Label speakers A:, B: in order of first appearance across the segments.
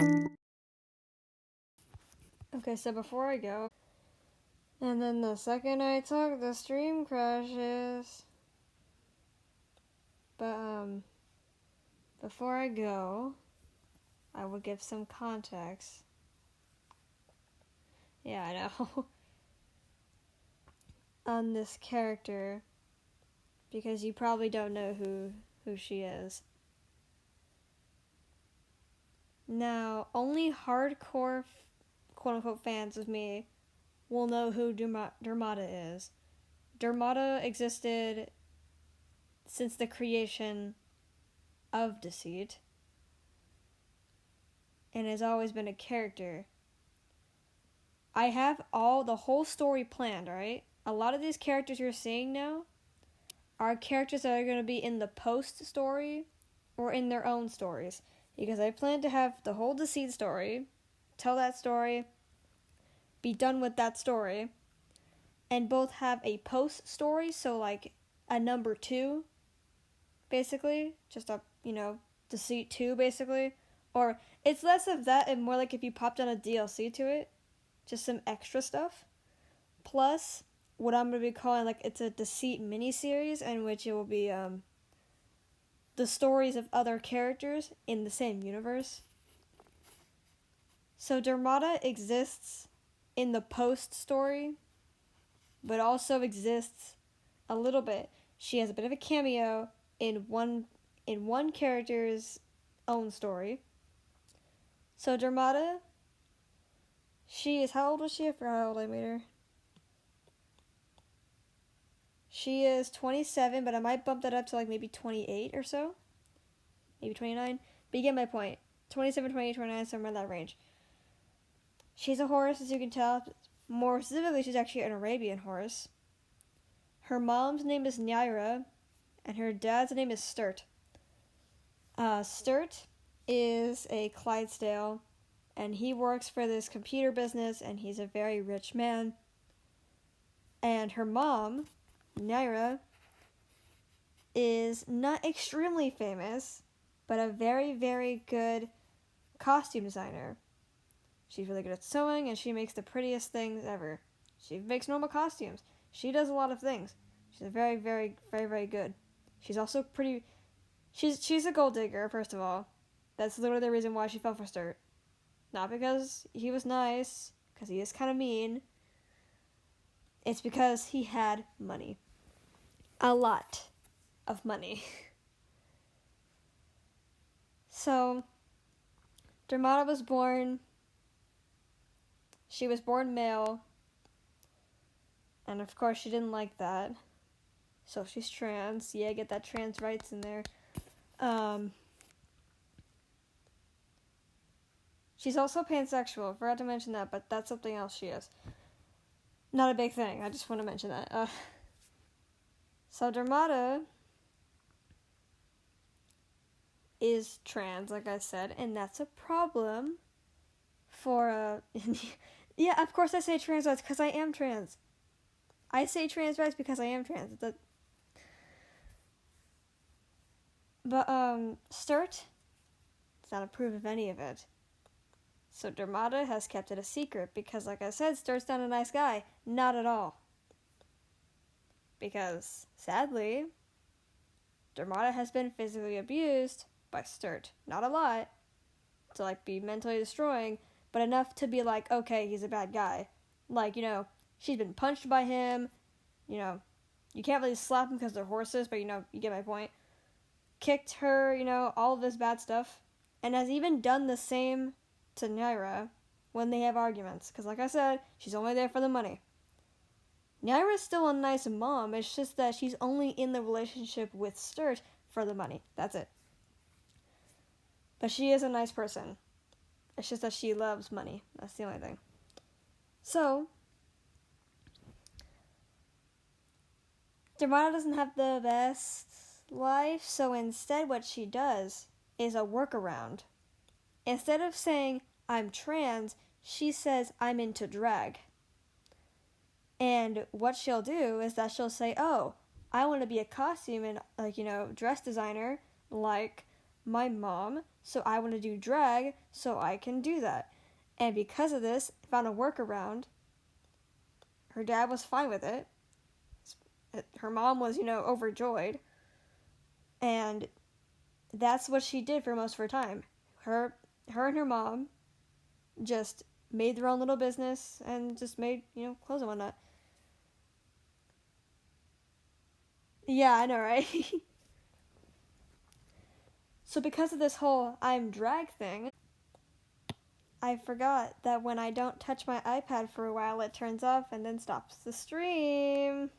A: Okay, so before I go, and then the second I talk, the stream crashes. But, before I go, I will give some context. Yeah, I know. On this character, because you probably don't know who she is. Now, only hardcore, quote-unquote, fans of me will know who Dermata is. Dermata existed since the creation of DECIET, and has always been a character. I have the whole story planned, alright? A lot of these characters you're seeing now are characters that are going to be in the post story or in their own stories. Because I plan to have the whole DECIET story, tell that story, be done with that story, and both have a post story, so like a number 2, basically. Just a, DECIET 2, basically. Or it's less of that and more like if you popped on a DLC to it, just some extra stuff. Plus, what I'm going to be calling, like, it's a DECIET miniseries, in which it will be, the stories of other characters in the same universe. So Dermata exists in the post story, but also exists a little bit. She has a bit of a cameo in one character's own story. So Dermata, she is, how old was she? I forgot how old I made her. She is 27, but I might bump that up to like maybe 28 or so. Maybe 29. But you get my point. 27, 28, 29, somewhere in that range. She's a horse, as you can tell. More specifically, she's actually an Arabian horse. Her mom's name is Naira, and her dad's name is Sturt. Sturt is a Clydesdale, and he works for this computer business, and he's a very rich man. And her mom, Naira, is not extremely famous, but a very, very good costume designer. She's really good at sewing, and she makes the prettiest things ever. She makes normal costumes. She does a lot of things. She's very, very, very, very good. She's also pretty... She's a gold digger, first of all. That's literally the reason why she fell for Sturt. Not because he was nice, because he is kind of mean. It's because he had money. A lot of money. So, Dermata was born... She was born male, and of course she didn't like that. So she's trans. Yeah, get that trans rights in there. She's also pansexual. Forgot to mention that, but that's something else she is. Not a big thing. I just want to mention that. So Dermata is trans, like I said, and that's a problem for yeah, of course I say trans rights because I am trans. I say trans rights because I am trans. But Sturt does not approve of any of it. So Dermata has kept it a secret because, like I said, Sturt's not a nice guy. Not at all. Because, sadly, Dermata has been physically abused by Sturt. Not a lot, to, like, be mentally destroying, but enough to be like, okay, he's a bad guy. Like, she's been punched by him. You can't really slap them because they're horses, but, you get my point. Kicked her, all of this bad stuff. And has even done the same to Naira when they have arguments. Because, like I said, she's only there for the money. Naira's still a nice mom. It's just that she's only in the relationship with Sturt for the money. That's it. But she is a nice person. It's just that she loves money. That's the only thing. So, Dermata doesn't have the best life, so instead what she does is a workaround. Instead of saying, I'm trans, she says, I'm into drag. And what she'll do is that she'll say, oh, I want to be a costume and, dress designer like my mom, so I want to do drag so I can do that. And because of this, I found a workaround. Her dad was fine with it. Her mom was, overjoyed. And that's what she did for most of her time. Her and her mom just made their own little business and just made, clothes and whatnot. Yeah, I know, right? So because of this whole I'm drag thing, I forgot that when I don't touch my iPad for a while, it turns off and then stops the stream.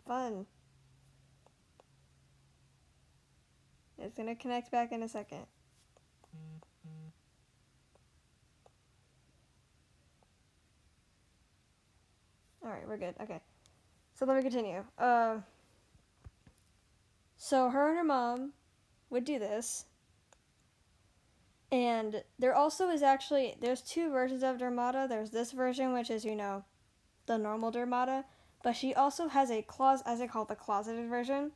A: Fun. It's gonna connect back in a second. Alright, we're good. Okay. So let me continue. So her and her mom would do this. And there also is actually, there's two versions of Dermata. There's this version, which is, the normal Dermata. But she also has a as I call it, the closeted version.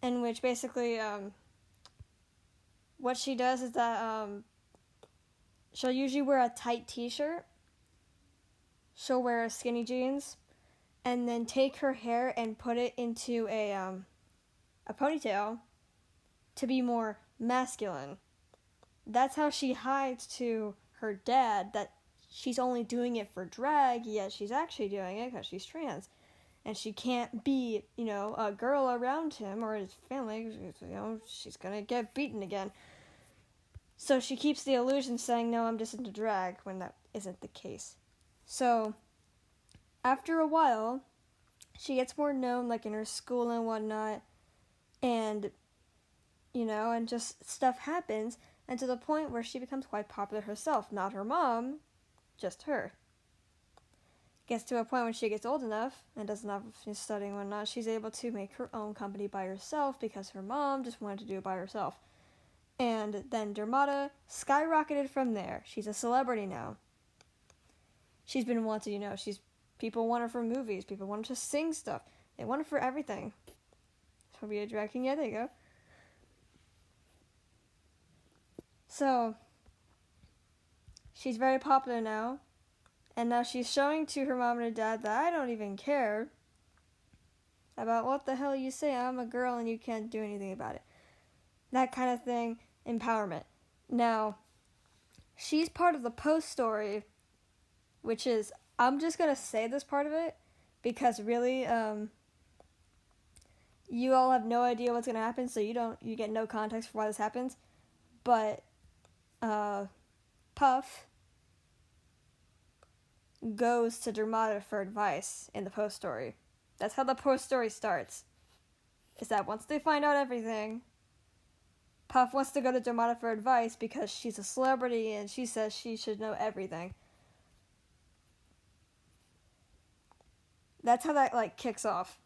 A: In which basically, what she does is that, she'll usually wear a tight t-shirt. She'll wear skinny jeans. And then take her hair and put it into a ponytail to be more masculine. That's how she hides to her dad that she's only doing it for drag, yet she's actually doing it because she's trans. And she can't be, a girl around him or his family, she's gonna get beaten again. So she keeps the illusion saying, no, I'm just into drag, when that isn't the case. So, after a while, she gets more known, like in her school and whatnot, and, and just stuff happens, and to the point where she becomes quite popular herself. Not her mom, just her. Gets to a point when she gets old enough and does enough studying and whatnot, she's able to make her own company by herself because her mom just wanted to do it by herself. And then Dermata skyrocketed from there. She's a celebrity now. She's been wanted, people want her for movies, people want her to sing stuff. They want her for everything. So be a drag king, yeah, there you go. So, she's very popular now, and now she's showing to her mom and her dad that I don't even care about what the hell you say, I'm a girl and you can't do anything about it. That kind of thing, empowerment. Now, she's part of the post story, which is, I'm just going to say this part of it, because really, you all have no idea what's going to happen, so you get no context for why this happens, but, Puff goes to Dermata for advice in the post story. That's how the post story starts. Is that once they find out everything, Puff wants to go to Dermata for advice because she's a celebrity and she says she should know everything. That's how that, kicks off.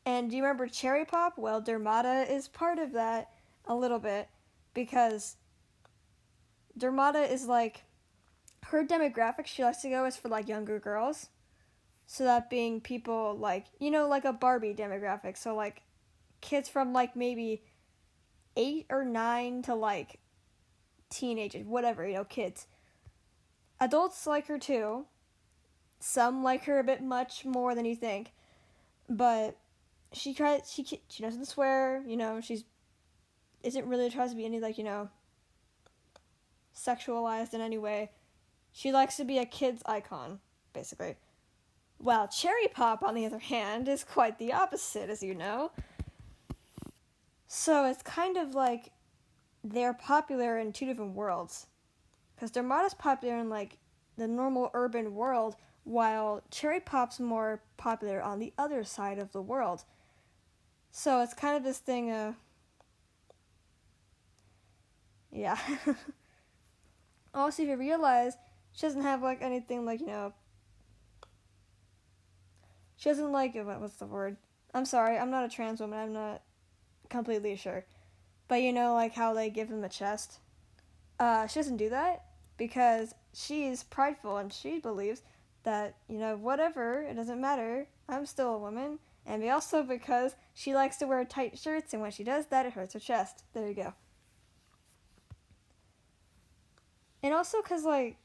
A: And do you remember Cherry Pop? Well, Dermata is part of that a little bit because Dermata is, her demographic she likes to go is for, younger girls. So that being people, like a Barbie demographic. So, kids from, maybe 8 or 9 to, teenagers, whatever, kids. Adults like her, too. Some like her a bit much more than you think. But she doesn't swear, she isn't really tries to be any, sexualized in any way. She likes to be a kid's icon, basically. While Cherry Pop, on the other hand, is quite the opposite, as you know. So it's kind of like they're popular in two different worlds. Because Dermata's popular in, the normal urban world, while Cherry Pop's more popular on the other side of the world. So it's kind of this thing of... yeah. Also, if you realize, she doesn't have, anything, she doesn't what's the word? I'm sorry, I'm not a trans woman, I'm not completely sure. But how they give them a chest? She doesn't do that because she's prideful and she believes that, whatever, it doesn't matter, I'm still a woman, And also because she likes to wear tight shirts, and when she does that, it hurts her chest. There you go. And also because, like,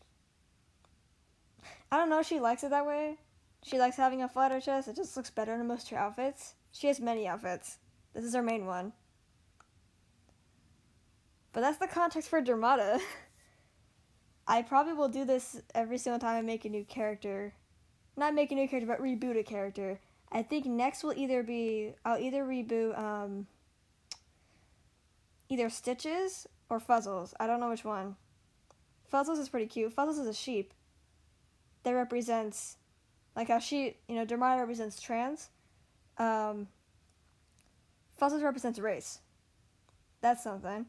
A: I don't know, she likes it that way. She likes having a flatter chest. It just looks better in most of her outfits. She has many outfits. This is her main one. But that's the context for Dermata. I probably will do this every single time I make a new character. Not make a new character, but reboot a character. I think next will either be, I'll either reboot either Stitches or Fuzzles. I don't know which one. Fuzzles is pretty cute. Fuzzles is a sheep that represents, like how Dermata represents trans. Fuzzles represents race. That's something.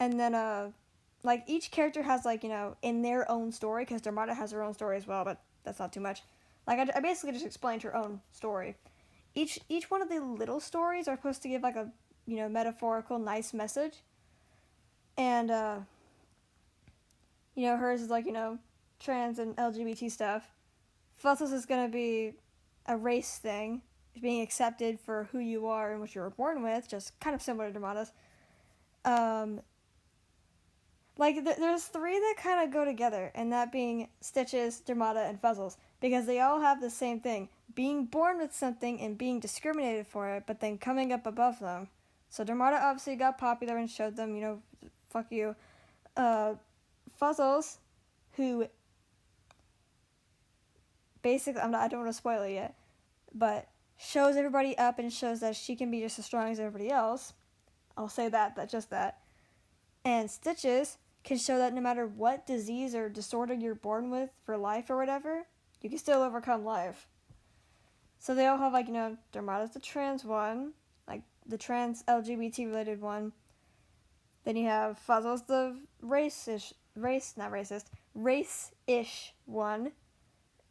A: And then, like, each character has, like, in their own story, because Dermata has her own story as well, but that's not too much. Like, I basically just explained her own story. Each one of the little stories are supposed to give, like, a, metaphorical, nice message. And, hers is, like, trans and LGBT stuff. Fuzzles is going to be a race thing, being accepted for who you are and what you were born with, just kind of similar to Dermata's. There's three that kind of go together, and that being Stitches, Dermata, and Fuzzles, because they all have the same thing, being born with something and being discriminated for it, but then coming up above them. So Dermata obviously got popular and showed them, fuck you. Fuzzles, who basically, I don't want to spoil it yet, but shows everybody up and shows that she can be just as strong as everybody else. I'll say that just that. And Stitches can show that no matter what disease or disorder you're born with for life or whatever, you can still overcome life. So they all have, like, Dermata's the trans one, like the trans LGBT related one. Then you have Fuzzles the race-ish one.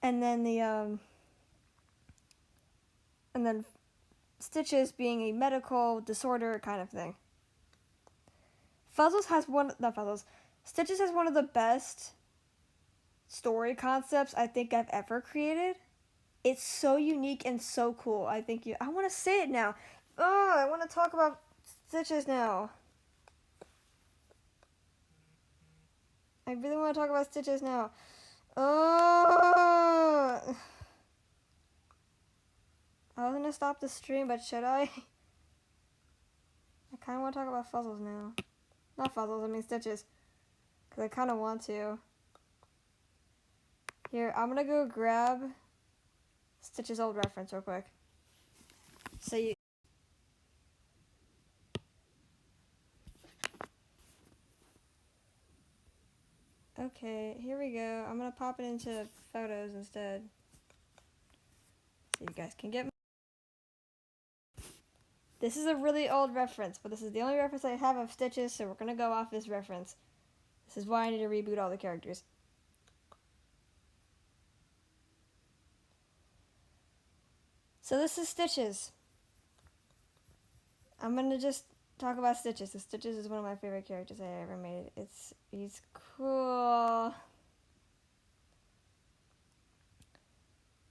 A: And then and then Stitches being a medical disorder kind of thing. Stitches has one of the best story concepts I think I've ever created. It's so unique and so cool. I want to say it now. Oh, I want to talk about Stitches now. I really want to talk about Stitches now. Oh, I was going to stop the stream, but should I? I kind of want to talk about Fuzzles now. Not Fuzzles, I mean Stitches. Because I kind of want to. Here, I'm going to go grab Stitch's old reference real quick. So you... Okay, here we go. I'm going to pop it into photos instead. So you guys can get... This is a really old reference, but this is the only reference I have of Stitches, so we're going to go off this reference. This is why I need to reboot all the characters. So this is Stitches. I'm going to just talk about Stitches. So Stitches is one of my favorite characters I ever made. He's cool.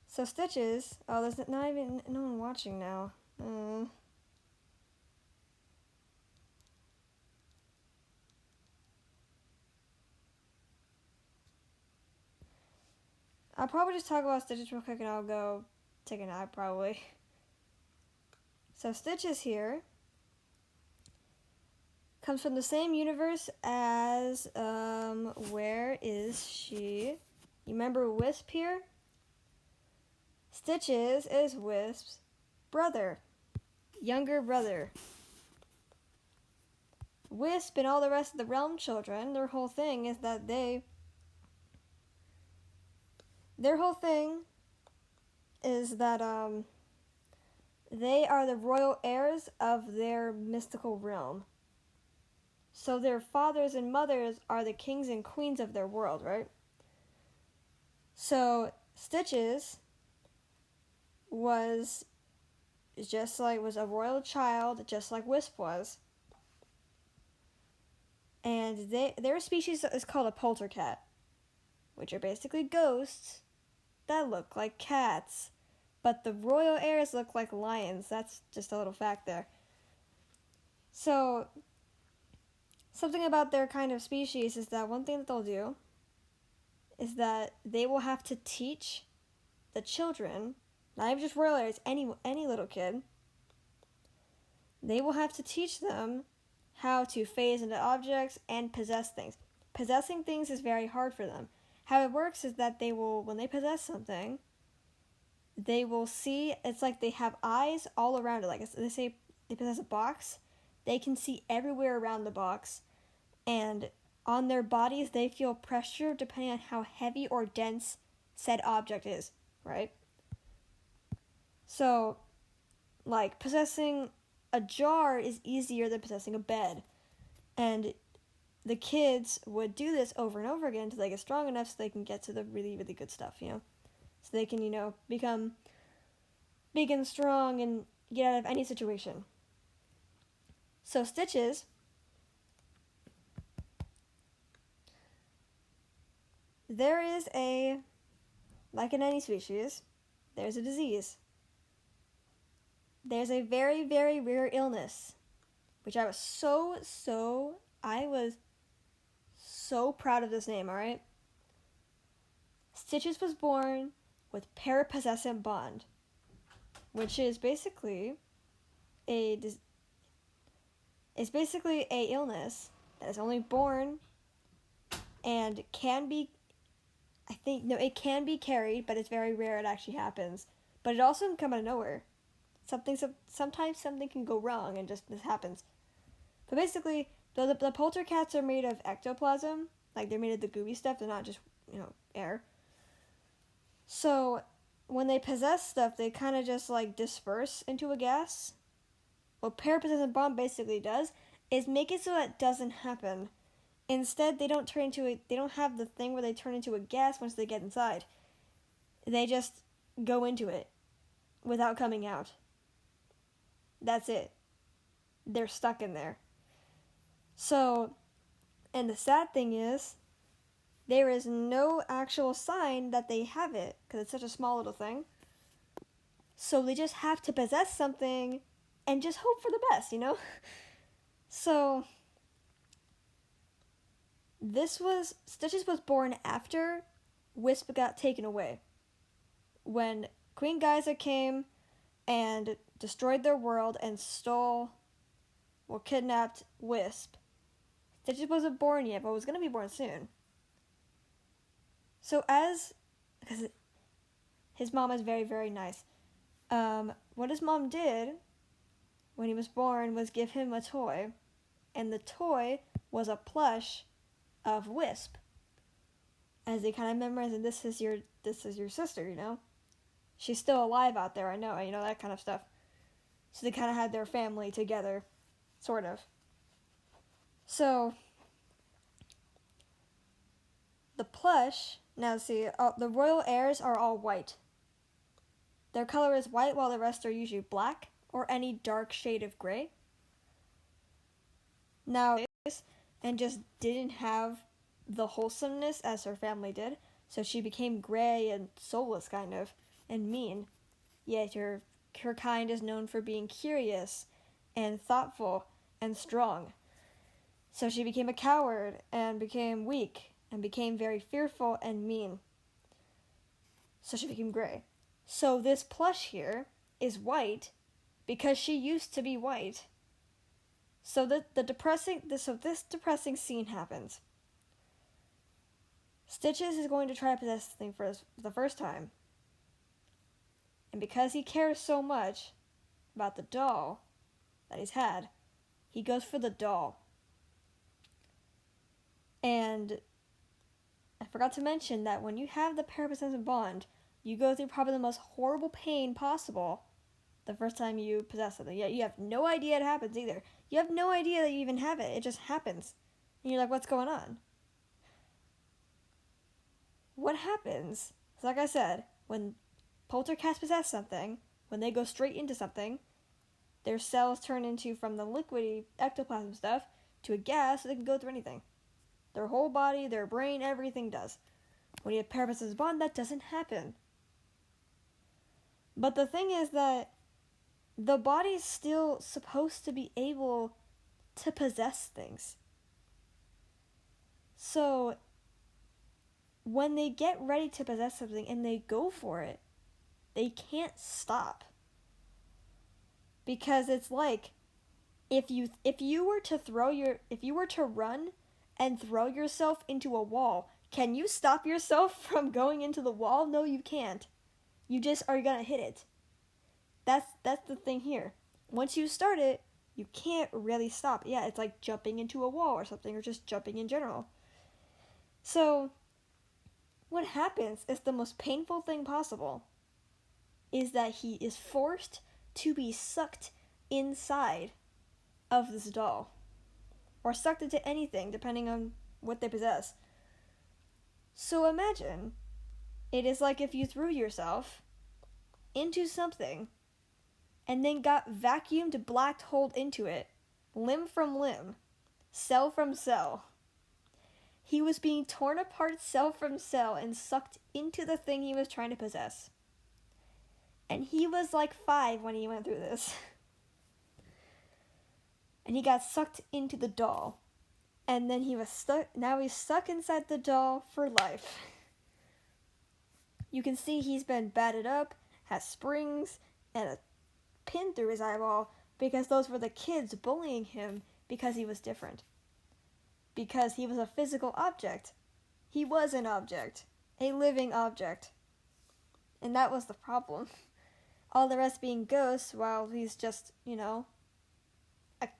A: So Stitches... Oh, there's not even no one watching now. I'll probably just talk about Stitches real quick and I'll go take a nap probably. So Stitches here comes from the same universe as, where is she? You remember Wisp here? Stitches is Wisp's brother, younger brother. Wisp and all the rest of the Realm children, their whole thing is that they are the royal heirs of their mystical realm. So their fathers and mothers are the kings and queens of their world, right? So Stitches was a royal child, just like Wisp was. And their species is called a poltercat, which are basically ghosts that look like cats. but the royal heirs look like lions. That's just a little fact there. So, something about their kind of species is that one thing that they'll do is that they will have to teach the children, not even just royal heirs, any little kid, they will have to teach them how to phase into objects and possess things. Possessing things is very hard for them. How it works is that they will, when they possess something, they will see, it's like they have eyes all around it. Like they say they possess a box, they can see everywhere around the box, and on their bodies they feel pressure depending on how heavy or dense said object is, right? So, like, possessing a jar is easier than possessing a bed. And the kids would do this over and over again until they get strong enough so they can get to the really, really good stuff, So they can, become big and strong and get out of any situation. So Stitches, there is like in any species, there's a disease. There's a very, very rare illness, which I was so proud of this name, alright? Stitches was born with parapossessive bond, which is basically a illness that is only born and can be, it can be carried, but it's very rare it actually happens. But it also can come out of nowhere. Sometimes something can go wrong and just this happens. But basically, the poltercats are made of ectoplasm, like they're made of the gooey stuff, they're not just, air. So, when they possess stuff, they kind of just like disperse into a gas. What parapossessive bond basically does is make it so that doesn't happen. Instead, they don't have the thing where they turn into a gas once they get inside. They just go into it without coming out. That's it. They're stuck in there. So, and the sad thing is, there is no actual sign that they have it, because it's such a small little thing. So they just have to possess something and just hope for the best, So, Stitches was born after Wisp got taken away. When Queen Giza came and destroyed their world and kidnapped Wisp. Stitches wasn't born yet, but was going to be born soon. So because his mom is very, very nice, what his mom did when he was born was give him a toy, and the toy was a plush of Wisp. As they kind of memorized, this is your sister, She's still alive out there, I know, that kind of stuff. So they kind of had their family together, sort of. So, the plush, now see, the royal heirs are all white. Their color is white, while the rest are usually black, or any dark shade of gray. Now, and just didn't have the wholesomeness as her family did, so she became gray and soulless, kind of, and mean. Yet her kind is known for being curious and thoughtful and strong. So she became a coward and became weak and became very fearful and mean. So she became gray. So this plush here is white because she used to be white. So this depressing scene happens. Stitches is going to try to possess the thing for the first time. And because he cares so much about the doll that he's had, he goes for the doll. And I forgot to mention that when you have the parapossessive bond, you go through probably the most horrible pain possible the first time you possess something. You have no idea it happens either. You have no idea that you even have it. It just happens. And you're like, what's going on? What happens? So like I said, when poltercats possess something, when they go straight into something, their cells turn into, from the liquidy ectoplasm stuff, to a gas so they can go through anything. Their whole body, their brain, everything does. When you have parapossessive bond, that doesn't happen. But the thing is that the body's still supposed to be able to possess things. So when they get ready to possess something and they go for it, they can't stop. Because it's like if you were to run and throw yourself into a wall, can you stop yourself from going into the wall? No, you can't. You just are gonna hit it. That's the thing here. Once you start it, you can't really stop. Yeah, it's like jumping into a wall or something, or just jumping in general. So what happens is the most painful thing possible is that he is forced to be sucked inside of this doll, or sucked into anything depending on what they possess. So imagine it is like if you threw yourself into something and then got vacuumed, black holed into it, limb from limb, cell from cell. He was being torn apart cell from cell and sucked into the thing he was trying to possess. And he was like 5 when he went through this. And he got sucked into the doll. And then he was stuck. Now he's stuck inside the doll for life. You can see he's been batted up, has springs, and a pin through his eyeball because those were the kids bullying him because he was different. Because he was a physical object. He was an object. A living object. And that was the problem. All the rest being ghosts while he's just, a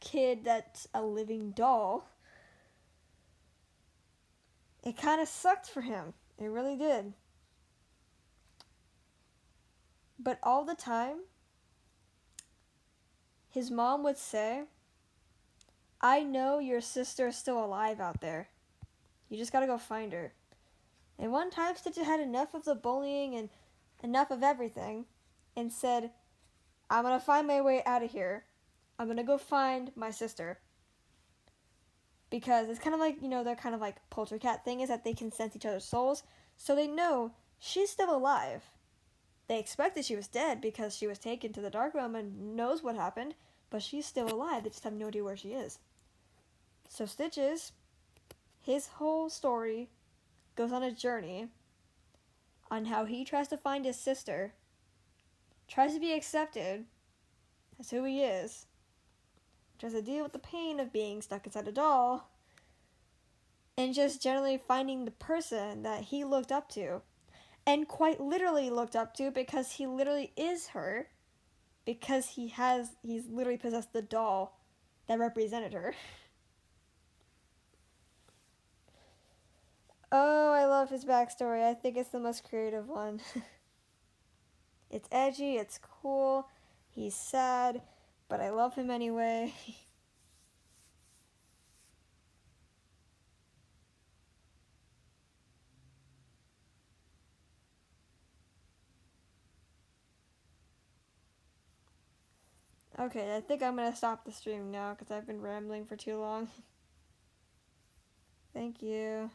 A: kid that's a living doll. It kind of sucked for him. It really did. But all the time, his mom would say, I know your sister is still alive out there. You just gotta go find her. And one time, Stitch had enough of the bullying and enough of everything and said, I'm gonna find my way out of here. I'm gonna go find my sister. Because it's kind of like, their kind of like poltercat thing is that they can sense each other's souls. So they know she's still alive. They expected she was dead because she was taken to the dark realm and knows what happened. But she's still alive. They just have no idea where she is. So Stitches, his whole story goes on a journey on how he tries to find his sister, tries to be accepted as who he is, tries to deal with the pain of being stuck inside a doll, and just generally finding the person that he looked up to, and quite literally looked up to because he literally is her, because he's literally possessed the doll that represented her. Oh, I love his backstory. I think it's the most creative one. It's edgy, it's cool, he's sad, but I love him anyway. Okay, I think I'm going to stop the stream now because I've been rambling for too long. Thank you.